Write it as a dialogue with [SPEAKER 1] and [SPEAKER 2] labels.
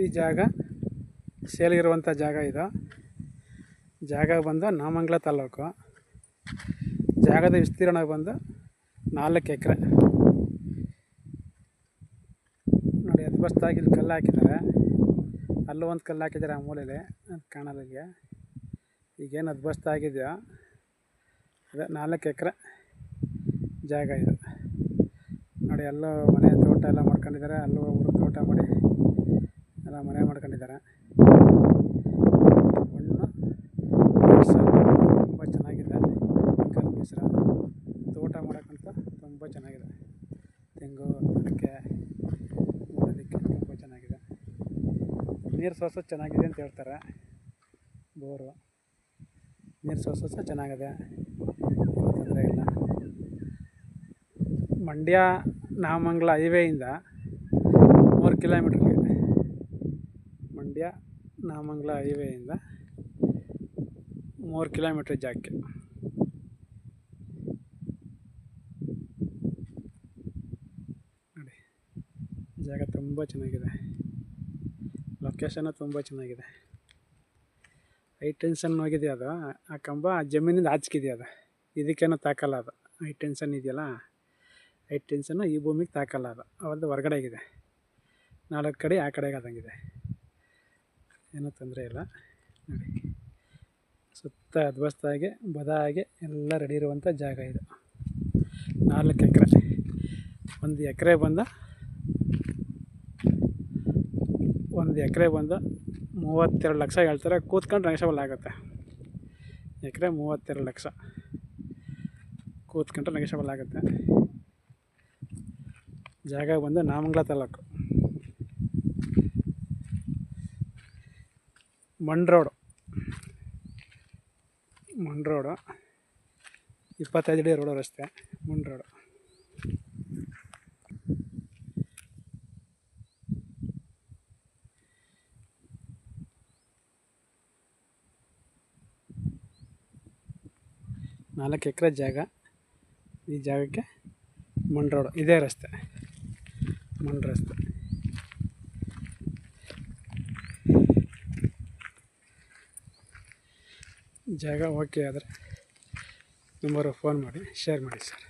[SPEAKER 1] ಈ ಜಾಗ ಸೇಲಿರುವಂಥ ಜಾಗ ಇದು. ಜಾಗ ಬಂದು ನಾಮಂಗಲ ತಾಲೂಕು. ಜಾಗದ ವಿಸ್ತೀರ್ಣ ಬಂದು 4 ಎಕರೆ. ನೋಡಿ, ಅದ್ಭುತವಾಗಿ ಇಲ್ಲಿ ಕಲ್ಲು ಹಾಕಿದ್ದಾರೆ. ಅಲ್ಲೂ ಒಂದು ಕಲ್ಲು ಹಾಕಿದ್ದಾರೆ, ಆ ಮೂಲೆಯಲ್ಲಿ ಅದು ಕಾಣಲಿಗೆ. ಈಗೇನು ಅದ್ಭುತ ಆಗಿದೆಯೋ ಅದೇ 4 ಎಕರೆ ಜಾಗ ಇದು. ನೋಡಿ, ಎಲ್ಲೋ ಮನೆ ತೋಟ ಎಲ್ಲ ಮಾಡ್ಕೊಂಡಿದ್ದಾರೆ. ಅಲ್ಲೂ ಒಬ್ಬರು ತೋಟ ಮಾಡಿ ಎಲ್ಲ ಮನೆ ಮಾಡ್ಕೊಂಡಿದ್ದಾರೆ. ಮಣ್ಣು ತುಂಬ ಚೆನ್ನಾಗಿದೆ. ಕಲ್ಲು ಮಿಶ್ರ ತೋಟ ಮಾಡೋಕ್ಕಂತ ತುಂಬ ಚೆನ್ನಾಗಿದೆ. ತೆಂಗು, ಅಡಿಕೆ ಮಾಡೋದಕ್ಕೆ ತುಂಬ ಚೆನ್ನಾಗಿದೆ. ನೀರು ಸೋರ್ಸು ಚೆನ್ನಾಗಿದೆ ಅಂತ ಹೇಳ್ತಾರೆ. ಬೋರು ನೀರು ಸೋರ್ಸು ಸಹ ಚೆನ್ನಾಗಿದೆ, ತೊಂದರೆ ಇಲ್ಲ. ಮಂಡ್ಯ ನಾಮಂಗಲ ಹೈವೇಯಿಂದ 3 ಕಿಲೋಮೀಟ್ರಿಗೆ. ಮಂಡ್ಯ ನಾಮಂಗಲ ಹೈವೇಯಿಂದ 3 ಕಿಲೋಮೀಟ್ರ್ ಜಾಗಕ್ಕೆ. ನೋಡಿ, ಜಾಗ ತುಂಬ ಚೆನ್ನಾಗಿದೆ. ಲೊಕೇಶನ್ನು ತುಂಬ ಚೆನ್ನಾಗಿದೆ. ಹೈ ಟೆನ್ಷನ್ ಹೋಗಿದೆ ಅದು. ಆ ಕಂಬ ಆ ಜಮೀನಿಂದ ಆಚೆಗಿದೆ. ಅದು ಇದಕ್ಕೇನೋ ತಾಕಲ್ಲ. ಅದು ಹೈ ಟೆನ್ಷನ್ ಇದೆಯಲ್ಲ, ಹೈ ಟೆನ್ಷನ್ನು ಈ ಭೂಮಿಗೆ ತಾಕಲ್ಲ. ಅದು ಅವ್ರದ್ದು ಹೊರಗಡೆ ಆಗಿದೆ. 4 ಕಡೆ ಆ ಕಡೆಗೆ ಆದಂಗಿದೆ. ಏನೂ ತೊಂದರೆ ಇಲ್ಲ. ನೋಡಿ, ಸುತ್ತ ಅದ್ಭುತವಾಗಿ ಬದಾಗಿ ಎಲ್ಲ ರೆಡಿ ಇರುವಂಥ ಜಾಗ ಇದು. 4 ಎಕರೆ. 1 ಎಕರೆ ಬಂದು 32 ಲಕ್ಷ ಹೇಳ್ತಾರೆ. ಕೂತ್ಕೊಂಡು ನೆಗೋಷಿಯಬಲ್ ಆಗುತ್ತೆ. ಎಕರೆ 32 ಲಕ್ಷ ಕೂತ್ಕೊಂಡ್ರೆ ನೆಗೋಷಿಯಬಲ್ ಆಗುತ್ತೆ. ಜಾಗ ಬಂದು ನಾಮಂಗಲ ತಾಲೂಕು. ಮಣ್ ರೋಡು 25 ಅಡಿ ರೋಡು ರಸ್ತೆ. ಮಣ್ ರೋಡು. ನಾಲ್ಕು ಎಕರೆ ಜಾಗ. ಈ ಜಾಗಕ್ಕೆ ಮಣ್ ರೋಡು, ಇದೇ ರಸ್ತೆ, ಮಣ್ ರಸ್ತೆ. ಜಾಗ ಓಕೆ ಆದರೆ ನಂಬರ್ ಫೋನ್ ಮಾಡಿ, ಶೇರ್ ಮಾಡಿ ಸರ್.